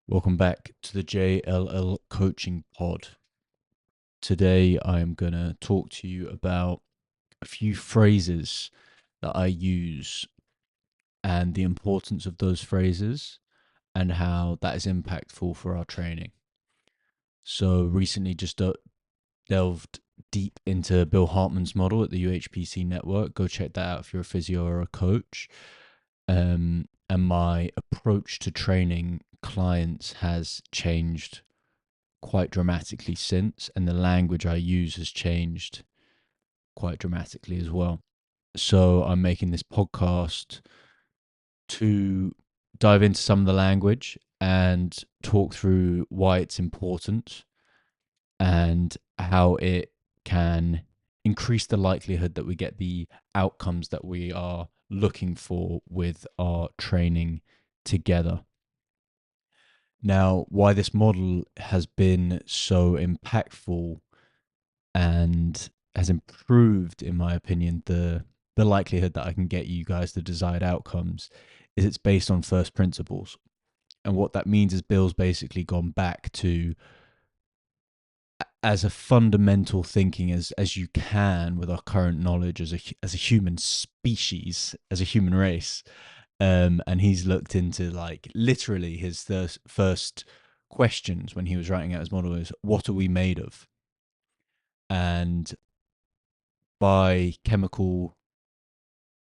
Welcome back to the JLL Coaching Pod. Today I am going to talk to you about a few phrases that I use and the importance of those phrases and how that is impactful for our training. So recently just delved deep into Bill Hartman's model at the UHPC network. Go check that out if you're a physio or a coach. And my approach to training clients has changed quite dramatically since, and the language I use has changed quite dramatically as well. So I'm making this podcast to dive into some of the language and talk through why it's important and how it can increase the likelihood that we get the outcomes that we are looking for with our training together. Now, why this model has been so impactful and has improved, in my opinion, the likelihood that I can get you guys the desired outcomes is it's based on first principles. And what that means is Bill's basically gone back to as a fundamental thinking as you can with our current knowledge as a human species, as a human race. And he's looked into like literally his first questions when he was writing out his model is, what are we made of? And by chemical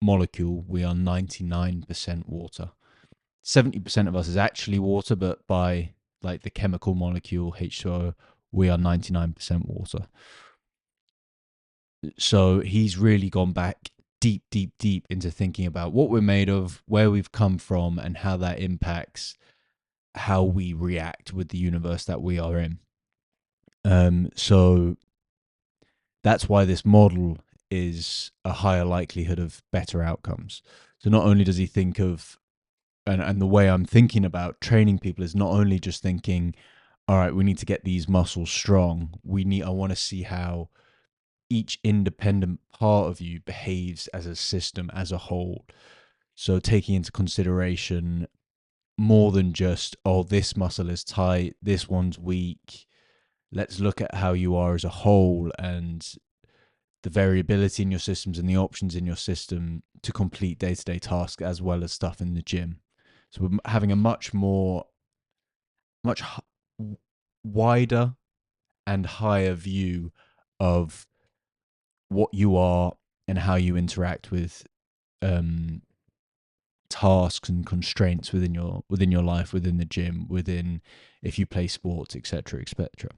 molecule, we are 99% water. 70% of us is actually water, but by like the chemical molecule H2O, we are 99% water. So he's really gone back deep, deep, deep into thinking about what we're made of, where we've come from, and how that impacts how we react with the universe that we are in. So that's why this model is a higher likelihood of better outcomes. So not only does he think of, and the way I'm thinking about training people is not only just thinking, all right, we need to get these muscles strong. I want to see how each independent part of you behaves as a system, as a whole. So taking into consideration more than just, oh, this muscle is tight, this one's weak. Let's look at how you are as a whole and the variability in your systems and the options in your system to complete day-to-day tasks as well as stuff in the gym. So we're having a much wider and higher view of what you are and how you interact with tasks and constraints within your life, within the gym, within if you play sports, etc., etc.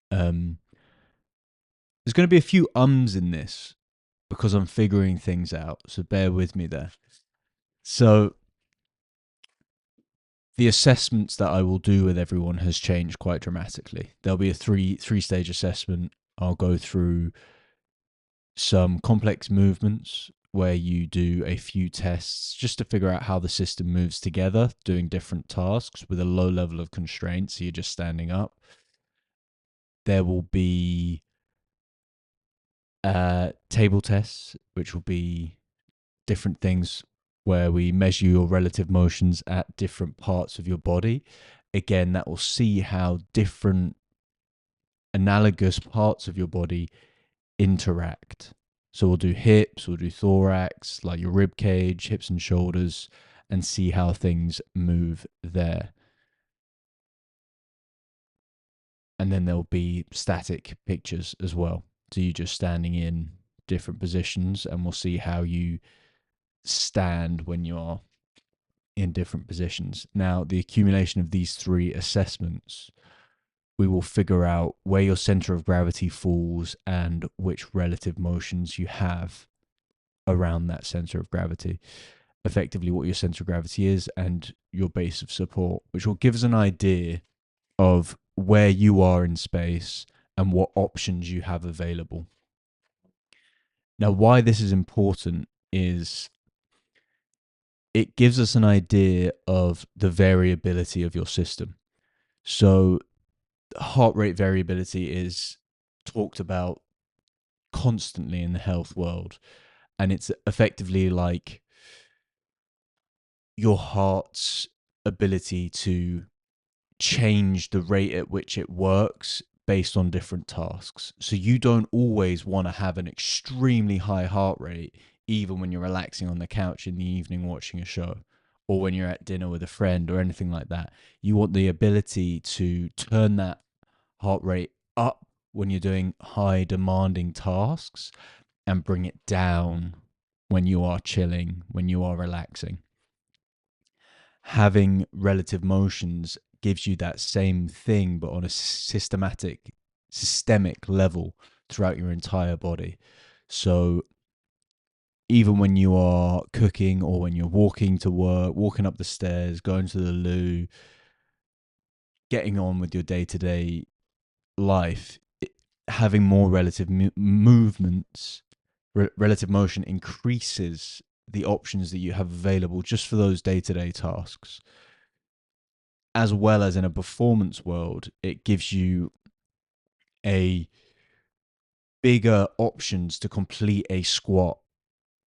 There's going to be a few ums in this because I'm figuring things out, so bear with me there. So the assessments that I will do with everyone has changed quite dramatically. There'll be a three-stage assessment. I'll go through some complex movements where you do a few tests just to figure out how the system moves together, doing different tasks with a low level of constraint. So you're just standing up. There will be table tests, which will be different things where we measure your relative motions at different parts of your body. Again, that will see how different analogous parts of your body interact. So we'll do hips, we'll do thorax, like your rib cage, hips and shoulders, and see how things move there. And then there'll be static pictures as well. So you just standing in different positions, and we'll see how you stand when you're in different positions. Now, the accumulation of these three assessments, we will figure out where your center of gravity falls and which relative motions you have around that center of gravity. Effectively, what your center of gravity is and your base of support, which will give us an idea of where you are in space and what options you have available. Now, why this is important is it gives us an idea of the variability of your system. So heart rate variability is talked about constantly in the health world, and it's effectively like your heart's ability to change the rate at which it works based on different tasks. So you don't always want to have an extremely high heart rate, even when you're relaxing on the couch in the evening watching a show, or when you're at dinner with a friend or anything like that. You want the ability to turn that heart rate up when you're doing high demanding tasks and bring it down when you are chilling, when you are relaxing. Having relative motions gives you that same thing, but on a systemic level throughout your entire body. So even when you are cooking or when you're walking to work, walking up the stairs, going to the loo, getting on with your day-to-day life, having more relative movements, relative motion increases the options that you have available just for those day-to-day tasks. As well as in a performance world, it gives you a bigger options to complete a squat,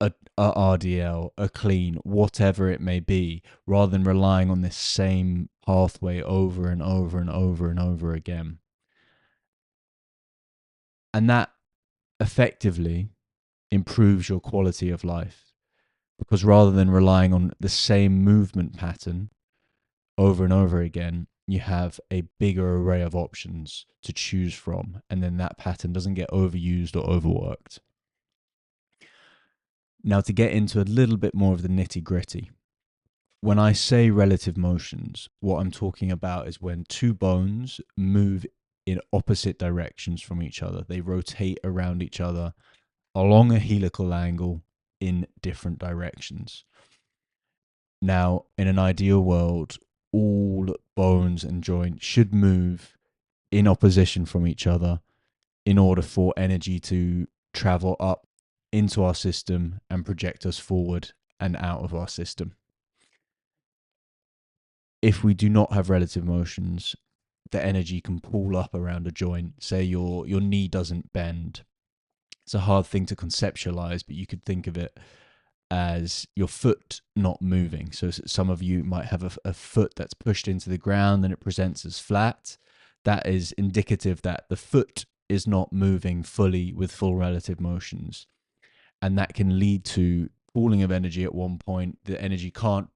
a RDL, a clean, whatever it may be, rather than relying on this same pathway over and over and over and over again. And that effectively improves your quality of life, because rather than relying on the same movement pattern over and over again, you have a bigger array of options to choose from, and then that pattern doesn't get overused or overworked. Now, to get into a little bit more of the nitty gritty, when I say relative motions, what I'm talking about is when two bones move in opposite directions from each other. They rotate around each other along a helical angle in different directions. Now, in an ideal world, all bones and joints should move in opposition from each other in order for energy to travel up into our system and project us forward and out of our system. If we do not have relative motions, the energy can pool up around a joint. Say your knee doesn't bend. It's a hard thing to conceptualize, but you could think of it as your foot not moving. So some of you might have a foot that's pushed into the ground and it presents as flat. That is indicative that the foot is not moving fully with full relative motions. And that can lead to pooling of energy at one point. The energy can't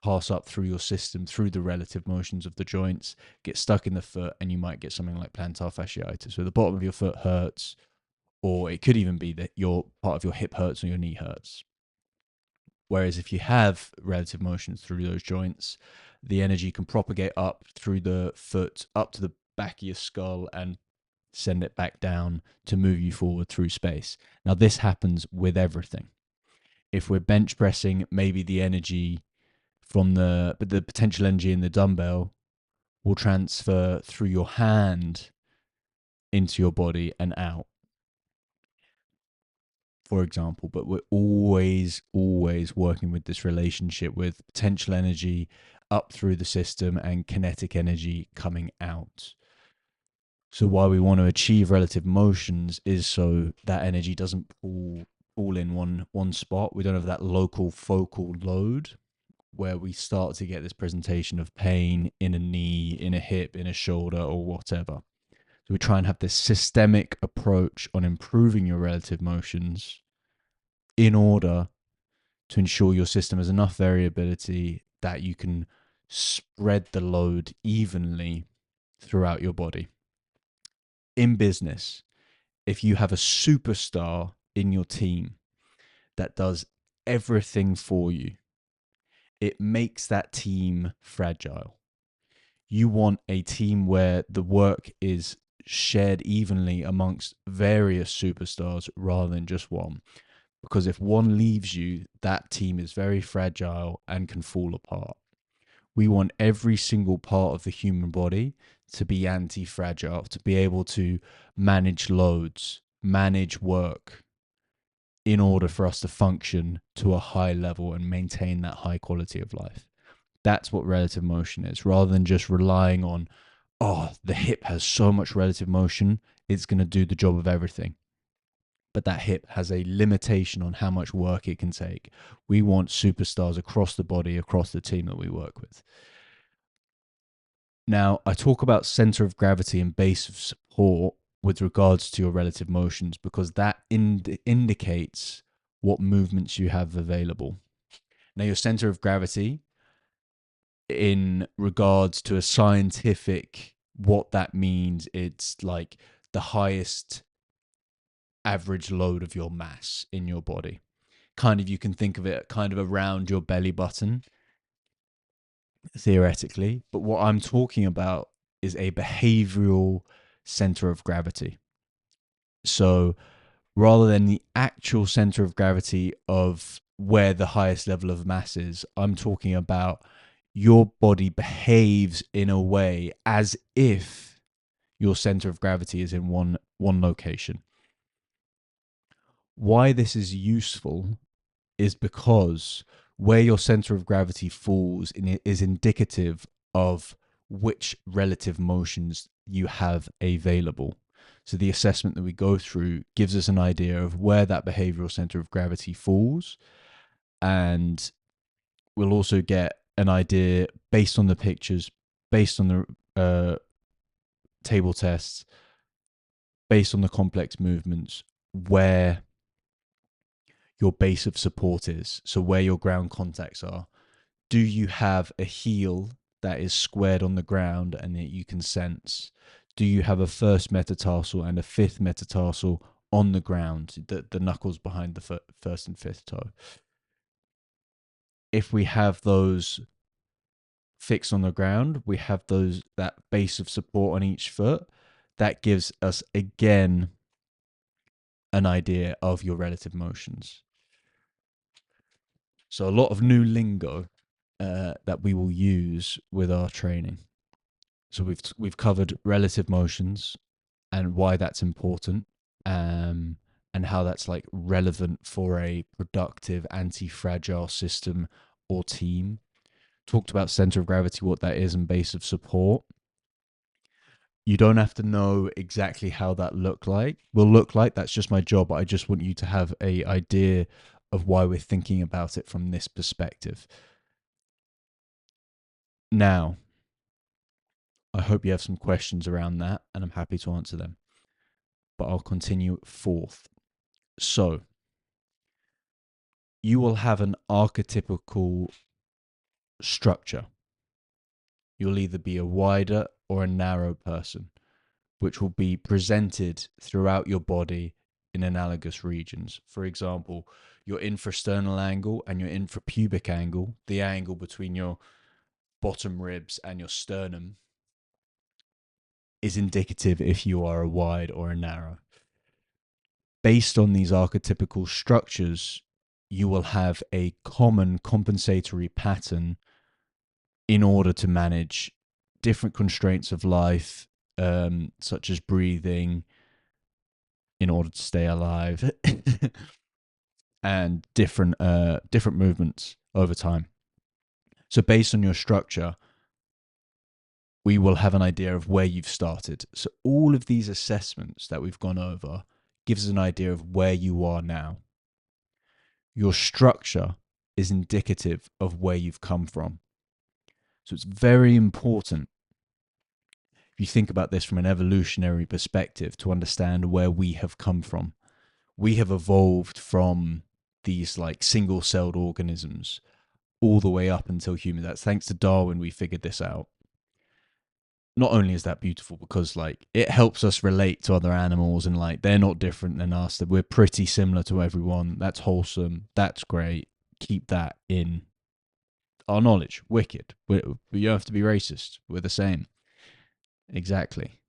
pass up through your system, through the relative motions of the joints, get stuck in the foot, and you might get something like plantar fasciitis. So the bottom of your foot hurts, or it could even be that your part of your hip hurts or your knee hurts. Whereas if you have relative motions through those joints, the energy can propagate up through the foot, up to the back of your skull, and send it back down to move you forward through space. Now, this happens with everything. If we're bench pressing, maybe the energy from the potential energy in the dumbbell will transfer through your hand into your body and out, for example. But we're always working with this relationship with potential energy up through the system and kinetic energy coming out. So why we want to achieve relative motions is so that energy doesn't pool in one spot. We don't have that local focal load where we start to get this presentation of pain in a knee, in a hip, in a shoulder, or whatever. So we try and have this systemic approach on improving your relative motions in order to ensure your system has enough variability that you can spread the load evenly throughout your body. In business, if you have a superstar in your team that does everything for you, it makes that team fragile. You want a team where the work is shared evenly amongst various superstars rather than just one. Because if one leaves you, that team is very fragile and can fall apart. We want every single part of the human body to be anti-fragile, to be able to manage loads, manage work, in order for us to function to a high level and maintain that high quality of life. That's what relative motion is, rather than just relying on, oh, the hip has so much relative motion, it's going to do the job of everything. But that hip has a limitation on how much work it can take. We want superstars across the body, across the team that we work with. Now, I talk about center of gravity and base of support with regards to your relative motions because that indicates what movements you have available. Now, your center of gravity, in regards to a scientific, what that means, it's like the highest average load of your mass in your body. Kind of, you can think of it kind of around your belly button, theoretically. But what I'm talking about is a behavioral center of gravity. So rather than the actual center of gravity of where the highest level of mass is, I'm talking about your body behaves in a way as if your center of gravity is in one location. Why this is useful is because where your center of gravity falls is indicative of which relative motions you have available. So the assessment that we go through gives us an idea of where that behavioral center of gravity falls, and we'll also get an idea based on the pictures, based on the table tests, based on the complex movements, where your base of support is. So where your ground contacts are. Do you have a heel that is squared on the ground and that you can sense? Do you have a first metatarsal and a fifth metatarsal on the ground, the knuckles behind the first and fifth toe? If we have those fixed on the ground, we have that base of support on each foot. That gives us again an idea of your relative motions. So a lot of new lingo that we will use with our training. So we've covered relative motions and why that's important, and how that's like relevant for a productive anti-fragile system or team. Talked about center of gravity, what that is, and base of support. You don't have to know exactly how that will look like. That's just my job. I just want you to have a idea of why we're thinking about it from this perspective. Now, I hope you have some questions around that, and I'm happy to answer them. But I'll continue forth. So, you will have an archetypical structure. You'll either be a wider or a narrow person, which will be presented throughout your body in analogous regions. For example, your infrasternal angle and your infrapubic angle, the angle between your bottom ribs and your sternum, is indicative if you are a wide or a narrow. Based on these archetypical structures, you will have a common compensatory pattern in order to manage different constraints of life, such as breathing, in order to stay alive, and different movements over time. So based on your structure, we will have an idea of where you've started. So all of these assessments that we've gone over gives us an idea of where you are now. Your structure is indicative of where you've come from. So it's very important, if you think about this from an evolutionary perspective, to understand where we have come from. We have evolved from these like single-celled organisms all the way up until humans. That's thanks to Darwin we figured this out. Not only is that beautiful because like it helps us relate to other animals, and like they're not different than us, that we're pretty similar to everyone. That's wholesome. That's great. Keep that in our knowledge. Wicked. We don't have to be racist. We're the same. Exactly.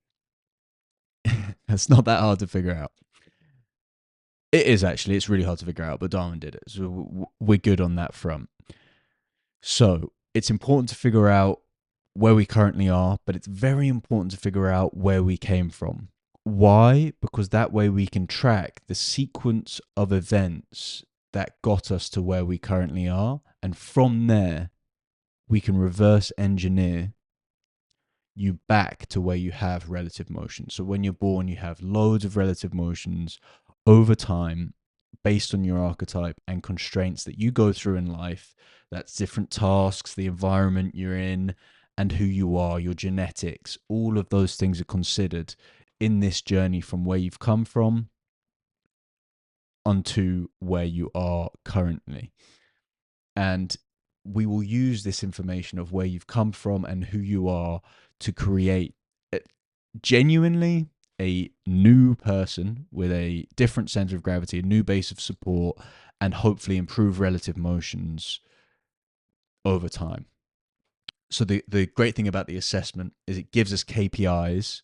It's not that hard to figure out. It is actually. It's really hard to figure out, but Darwin did it. So we're good on that front. So it's important to figure out where we currently are, but it's very important to figure out where we came from. Why? Because that way we can track the sequence of events that got us to where we currently are. And from there, we can reverse engineer you back to where you have relative motion. So when you're born, you have loads of relative motions over time based on your archetype and constraints that you go through in life. That's different tasks, the environment you're in, and who you are, your genetics, all of those things are considered in this journey from where you've come from onto where you are currently. And we will use this information of where you've come from and who you are to create genuinely a new person with a different center of gravity, a new base of support, and hopefully improve relative motions over time. So the great thing about the assessment is it gives us KPIs,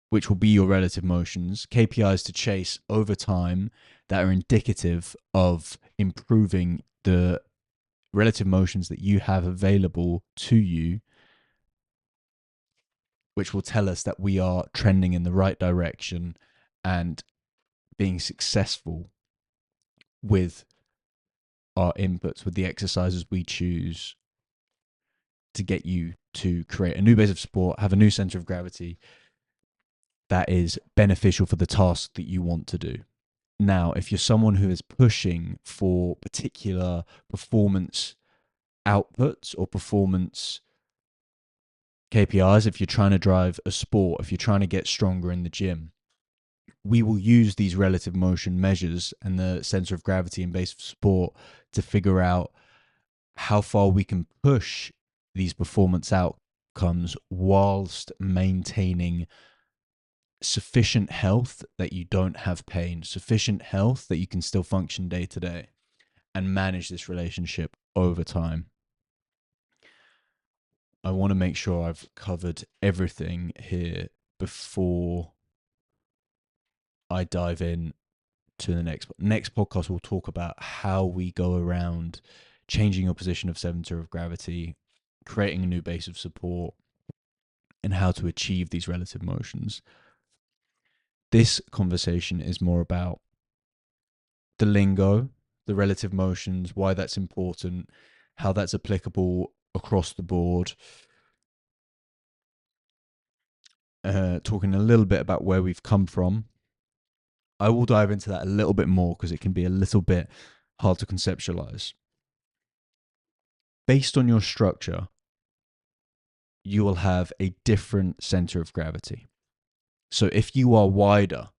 which will be your relative motions, KPIs to chase over time that are indicative of improving the relative motions that you have available to you, which will tell us that we are trending in the right direction and being successful with our inputs, with the exercises we choose to get you to create a new base of support, have a new center of gravity that is beneficial for the task that you want to do. Now, if you're someone who is pushing for particular performance outputs or performance KPIs, if you're trying to drive a sport, if you're trying to get stronger in the gym, we will use these relative motion measures and the center of gravity and base of support to figure out how far we can push these performance outcomes whilst maintaining sufficient health that you don't have pain, sufficient health that you can still function day to day, and manage this relationship over time. I want to make sure I've covered everything here before I dive in to the next podcast. We'll talk about how we go around changing your position of center of gravity, creating a new base of support, and how to achieve these relative motions. This conversation is more about the lingo, the relative motions, why that's important, how that's applicable across the board. Talking a little bit about where we've come from. I will dive into that a little bit more because it can be a little bit hard to conceptualize. Based on your structure, you will have a different center of gravity. So if you are wider,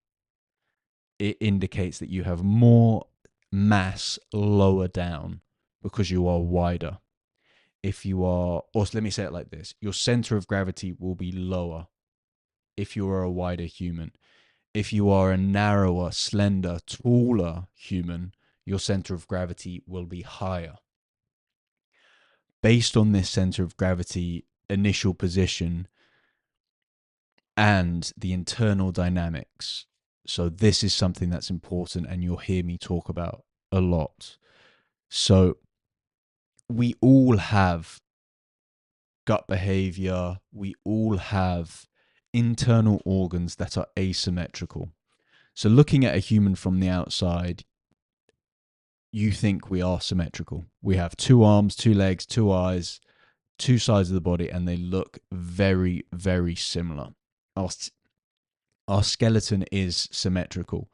it indicates that you have more mass lower down because you are wider. If you are, or let me say it like this, your center of gravity will be lower if you are a wider human. If you are a narrower, slender, taller human, your center of gravity will be higher. Based on this center of gravity initial position and the internal dynamics. So this is something that's important and you'll hear me talk about a lot. So we all have gut behavior. We all have internal organs that are asymmetrical. So looking at a human from the outside, you think we are symmetrical. We have 2 arms, 2 legs, 2 eyes, 2 sides of the body, and they look very, very similar. Our skeleton is symmetrical,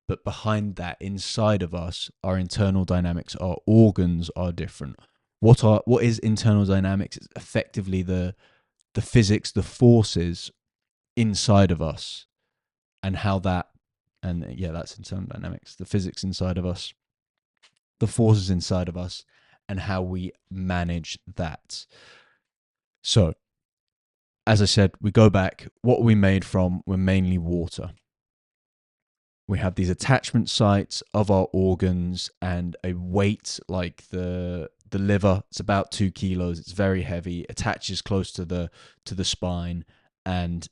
but behind that, inside of us, our internal dynamics, our organs are different. What is internal dynamics? It's effectively the physics, the forces inside of us, and how that, and yeah, that's internal dynamics, the physics inside of us, the forces inside of us, and how we manage that. So, as I said, we go back, what are we made from? We're mainly water. We have these attachment sites of our organs and a weight like the liver. It's about 2 kilos. It's very heavy. Attaches close to the spine, and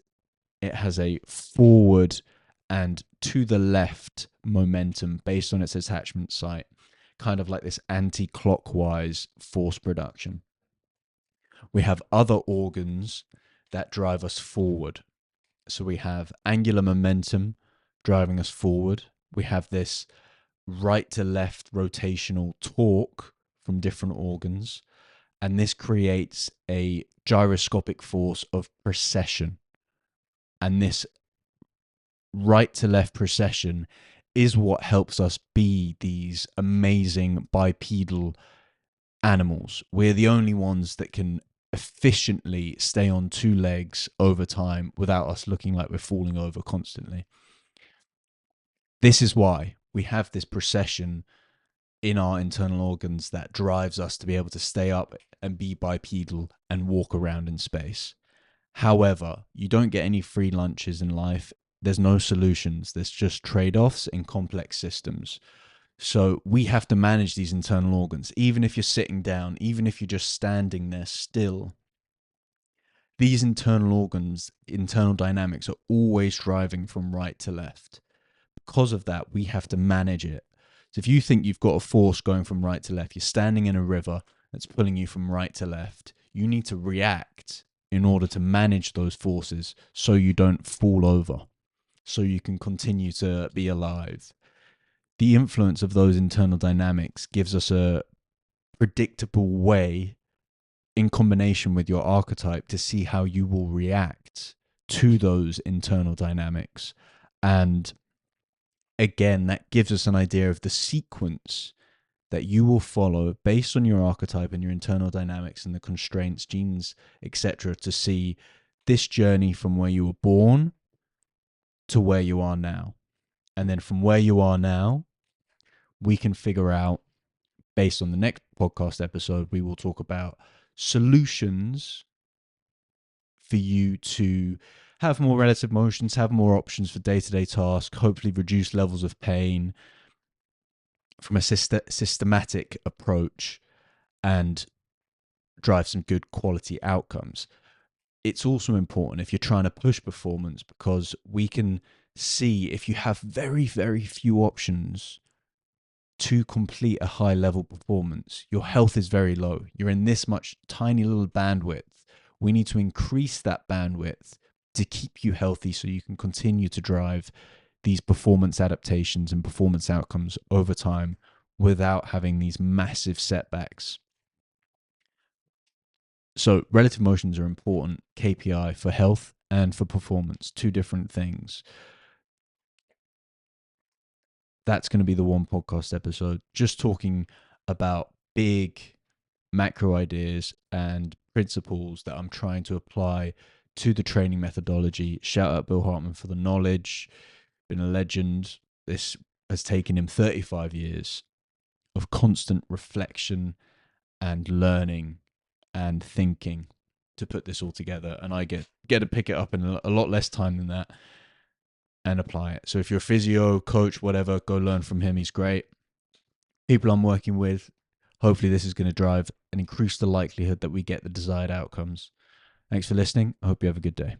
it has a forward and to the left momentum based on its attachment site, kind of like this anti-clockwise force production. We have other organs that drive us forward. So we have angular momentum driving us forward. We have this right to left rotational torque from different organs. And this creates a gyroscopic force of precession. And this right to left precession is what helps us be these amazing bipedal animals. We're the only ones that can efficiently stay on two legs over time without us looking like we're falling over constantly. This is why we have this procession in our internal organs that drives us to be able to stay up and be bipedal and walk around in space. However, you don't get any free lunches in life. There's no solutions. There's just trade-offs in complex systems. So we have to manage these internal organs. Even if you're sitting down, even if you're just standing there still, these internal organs, internal dynamics are always driving from right to left. Because of that, we have to manage it. So if you think you've got a force going from right to left, you're standing in a river that's pulling you from right to left, you need to react in order to manage those forces so you don't fall over, so you can continue to be alive. The influence of those internal dynamics gives us a predictable way in combination with your archetype to see how you will react to those internal dynamics. And again, that gives us an idea of the sequence that you will follow based on your archetype and your internal dynamics and the constraints, genes, etc., to see this journey from where you were born to where you are now. And then from where you are now, we can figure out, based on the next podcast episode, we will talk about solutions for you to have more relative motions, have more options for day-to-day tasks, hopefully reduce levels of pain from a systematic approach and drive some good quality outcomes. It's also important if you're trying to push performance, because we can see if you have very, very few options to complete a high level performance, your health is very low. You're in this much tiny little bandwidth. We need to increase that bandwidth to keep you healthy so you can continue to drive these performance adaptations and performance outcomes over time without having these massive setbacks. So relative motions are important KPI for health and for performance, two different things. That's going to be the one podcast episode, just talking about big macro ideas and principles that I'm trying to apply to the training methodology. Shout out Bill Hartman for the knowledge, been a legend. This has taken him 35 years of constant reflection and learning and thinking to put this all together, and I get to pick it up in a lot less time than that and apply it. So if you're a physio, coach, whatever, go learn from him. He's great. People I'm working with, hopefully this is going to drive and increase the likelihood that we get the desired outcomes. Thanks for listening. I hope you have a good day.